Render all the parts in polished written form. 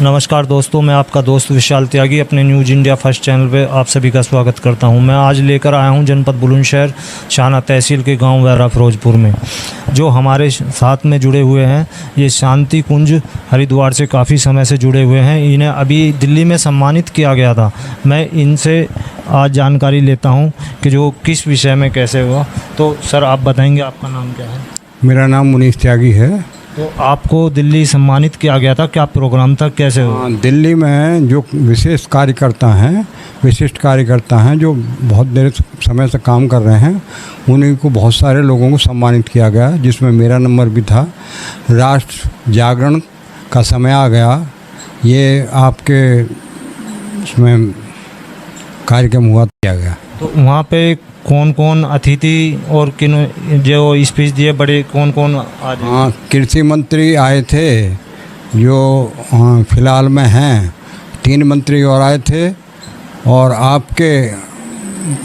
नमस्कार दोस्तों, मैं आपका दोस्त विशाल त्यागी अपने न्यूज़ इंडिया फर्स्ट चैनल पे आप सभी का स्वागत करता हूं। मैं आज लेकर आया हूं जनपद बुलंदशहर शाहना तहसील के गांव वैरा फिरोजपुर में। जो हमारे साथ में जुड़े हुए हैं, ये शांति कुंज हरिद्वार से काफ़ी समय से जुड़े हुए हैं। इन्हें अभी दिल्ली में सम्मानित किया गया था। मैं इनसे आज जानकारी लेता हूँ कि जो किस विषय में कैसे हुआ। तो सर, आप बताएँगे आपका नाम क्या है? मेरा नाम मुनीश त्यागी है। तो आपको दिल्ली सम्मानित किया गया था, क्या प्रोग्राम था, कैसे हुआ? दिल्ली में जो विशिष्ट कार्यकर्ता हैं जो बहुत देर समय से काम कर रहे हैं, उन्हीं को बहुत सारे लोगों को सम्मानित किया गया, जिसमें मेरा नंबर भी था। राष्ट्र जागरण का समय आ गया, ये आपके उसमें कार्यक्रम हुआ किया गया। तो वहाँ पे कौन कौन अतिथि और किन जो स्पीच दिए, बड़े कौन कौन आज? हाँ, कृषि मंत्री आए थे जो फिलहाल में हैं। 3 मंत्री और आए थे, और आपके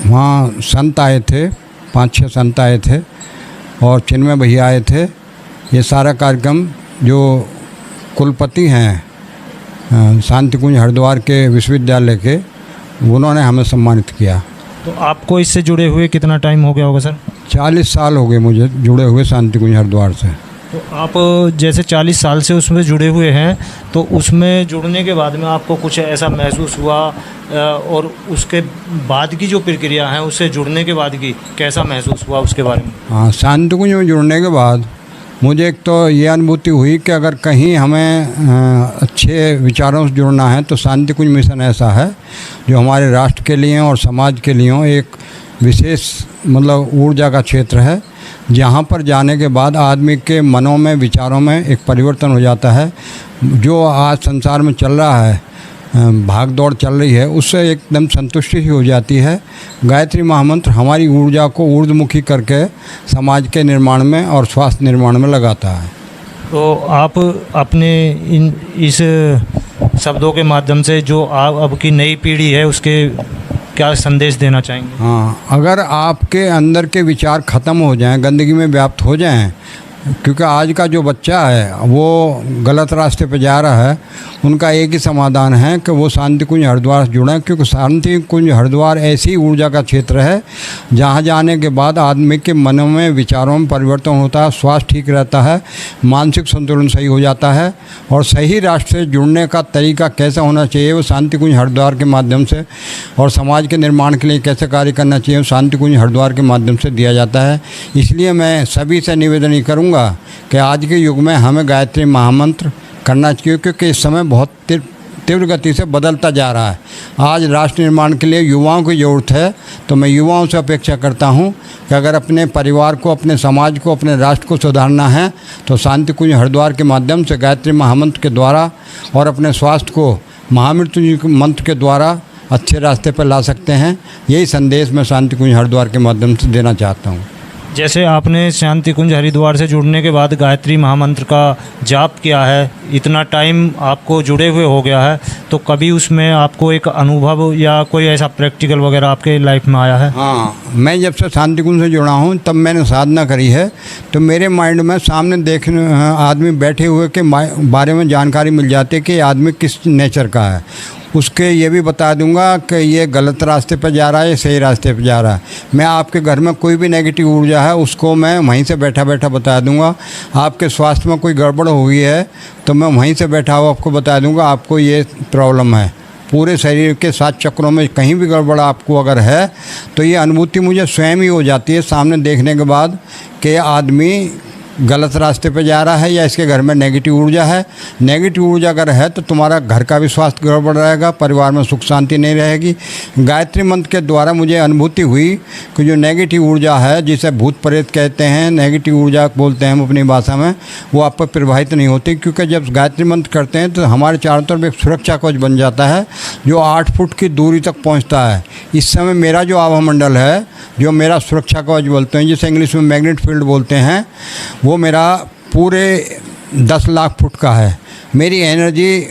वहाँ संत आए थे, 5-6 संत आए थे, और चिन्मय भैया आए थे। ये सारा कार्यक्रम जो कुलपति हैं शांति कुंज हरिद्वार के विश्वविद्यालय के, उन्होंने हमें सम्मानित किया। तो आपको इससे जुड़े हुए कितना टाइम हो गया होगा सर? 40 साल हो गए मुझे जुड़े हुए शांति कुंज हरिद्वार से। तो आप जैसे 40 साल से उसमें जुड़े हुए हैं, तो उसमें जुड़ने के बाद में आपको कुछ ऐसा महसूस हुआ, और उसके बाद की जो प्रक्रिया है, उससे जुड़ने के बाद की कैसा महसूस हुआ उसके बारे में? हाँ, शांति कुंज में जुड़ने के बाद मुझे एक तो ये अनुभूति हुई कि अगर कहीं हमें अच्छे विचारों से जुड़ना है तो शांति कुंज मिशन ऐसा है जो हमारे राष्ट्र के लिए और समाज के लिए एक विशेष ऊर्जा का क्षेत्र है, जहाँ पर जाने के बाद आदमी के मनों में, विचारों में एक परिवर्तन हो जाता है। जो आज संसार में चल रहा है, भाग दौड़ चल रही है, उससे एकदम संतुष्टि ही हो जाती है। गायत्री महामंत्र हमारी ऊर्जा को ऊर्ध्वमुखी करके समाज के निर्माण में और स्वास्थ्य निर्माण में लगाता है। तो आप अपने इस शब्दों के माध्यम से जो अब की नई पीढ़ी है, उसके क्या संदेश देना चाहेंगे? हाँ, अगर आपके अंदर के विचार ख़त्म हो जाएं, गंदगी में व्याप्त हो जाएं, क्योंकि आज का जो बच्चा है वो गलत रास्ते पे जा रहा है, उनका एक ही समाधान है कि वो शांति कुंज हरिद्वार से जुड़ें। क्योंकि शांति कुंज हरिद्वार ऐसी ऊर्जा का क्षेत्र है जहाँ जाने के बाद आदमी के मनों में, विचारों में परिवर्तन होता है, स्वास्थ्य ठीक रहता है, मानसिक संतुलन सही हो जाता है, और सही रास्ते से जुड़ने का तरीका कैसा होना चाहिए वो शांति कुंज हरिद्वार के माध्यम से, और समाज के निर्माण के लिए कैसे कार्य करना चाहिए वो शांति कुंज हरिद्वार के माध्यम से दिया जाता है। इसलिए मैं सभी से निवेदन ही करूँगा कि आज के युग में हमें गायत्री महामंत्र करना चाहिए, क्योंकि इस समय बहुत तीव्र गति से बदलता जा रहा है। आज राष्ट्र निर्माण के लिए युवाओं की ज़रूरत है, तो मैं युवाओं से अपेक्षा करता हूं कि अगर अपने परिवार को, अपने समाज को, अपने राष्ट्र को सुधारना है तो शांति कुंज हरिद्वार के माध्यम से गायत्री महामंत्र के द्वारा और अपने स्वास्थ्य को महामृत्युंजय मंत्र के द्वारा अच्छे रास्ते पर ला सकते हैं। यही संदेश मैं शांति कुंज हरिद्वार के माध्यम से देना चाहता हूँ। जैसे आपने शांति कुंज हरिद्वार से जुड़ने के बाद गायत्री महामंत्र का जाप किया है, इतना टाइम आपको जुड़े हुए हो गया है, तो कभी उसमें आपको एक अनुभव या कोई ऐसा प्रैक्टिकल वगैरह आपके लाइफ में आया है? हाँ, मैं जब से शांति कुंज से जुड़ा हूँ तब मैंने साधना करी है, तो मेरे माइंड में सामने देखने आदमी बैठे हुए के बारे में जानकारी मिल जाती है कि आदमी किस नेचर का है। उसके ये भी बता दूंगा कि ये गलत रास्ते पर जा रहा है या सही रास्ते पर जा रहा है। मैं आपके घर में कोई भी नेगेटिव ऊर्जा है उसको मैं वहीं से बैठा बैठा बता दूंगा। आपके स्वास्थ्य में कोई गड़बड़ हुई है तो मैं वहीं से बैठा हुआ आपको बता दूंगा आपको ये प्रॉब्लम है। पूरे शरीर के 7 चक्रों में कहीं भी गड़बड़ आपको अगर है तो ये अनुभूति मुझे स्वयं ही हो जाती है सामने देखने के बाद कि आदमी गलत रास्ते पे जा रहा है या इसके घर में नेगेटिव ऊर्जा है। नेगेटिव ऊर्जा अगर है तो तुम्हारा घर का भी स्वास्थ्य गड़बड़ रहेगा, परिवार में सुख शांति नहीं रहेगी। गायत्री मंत्र के द्वारा मुझे अनुभूति हुई कि जो नेगेटिव ऊर्जा है, जिसे भूत प्रेत कहते हैं, नेगेटिव ऊर्जा बोलते हैं हम अपनी भाषा में, वो आप पर प्रभावित नहीं होती। क्योंकि जब गायत्री मंत्र करते हैं तो हमारे चारों तरफ एक सुरक्षा कवच बन जाता है जो 8 फुट की दूरी तक पहुँचता है। इस समय मेरा जो आभामंडल है, जो मेरा सुरक्षा कवच बोलते हैं, जिसे इंग्लिश में मैग्नेट फील्ड बोलते हैं, वो मेरा पूरे 10 लाख फुट का है। मेरी एनर्जी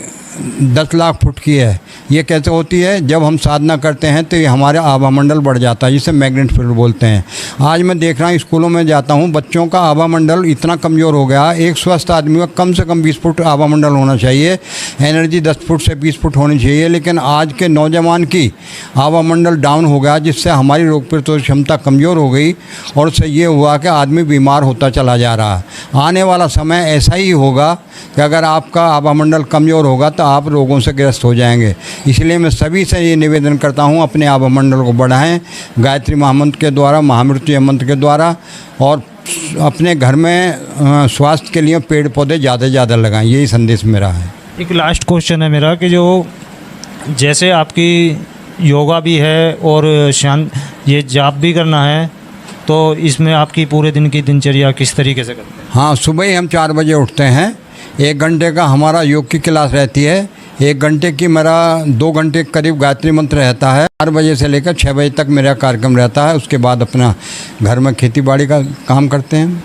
10 लाख फुट की है। ये कैसे होती है, जब हम साधना करते हैं तो ये हमारा आभा मंडल बढ़ जाता है, जिसे मैग्नेट फील्ड बोलते हैं। आज मैं देख रहा हूँ स्कूलों में जाता हूँ, बच्चों का आभा मंडल इतना कमज़ोर हो गया। एक स्वस्थ आदमी का कम से कम 20 फुट आभा मंडल होना चाहिए, एनर्जी 10 फुट से 20 फुट होनी चाहिए। लेकिन आज के नौजवान की आभा मंडल डाउन हो गया, जिससे हमारी रोग प्रतिरोधक क्षमता कमज़ोर हो गई और उससे ये हुआ कि आदमी बीमार होता चला जा रहा है। आने वाला समय ऐसा ही होगा कि अगर आपका आभा मंडल कमज़ोर होगा तो आप रोगों से ग्रस्त हो जाएंगे। इसलिए मैं सभी से ये निवेदन करता हूँ, अपने आभा मंडल को बढ़ाएं गायत्री महामंत्र के द्वारा, महामृत्युंजय मंत्र के द्वारा, और अपने घर में स्वास्थ्य के लिए पेड़ पौधे ज़्यादा से ज़्यादा लगाएं। यही संदेश मेरा है। एक लास्ट क्वेश्चन है मेरा कि जो जैसे आपकी योगा भी है और ये जाप भी करना है, तो इसमें आपकी पूरे दिन की दिनचर्या किस तरीके से करते हैं? हाँ, सुबह ही हम 4 बजे उठते हैं। 1 घंटे का हमारा योग की क्लास रहती है। 1 घंटे की मेरा 2 घंटे करीब गायत्री मंत्र रहता है। 4 बजे से लेकर 6 बजे तक मेरा कार्यक्रम रहता है। उसके बाद अपना घर में खेती बाड़ी का काम करते हैं।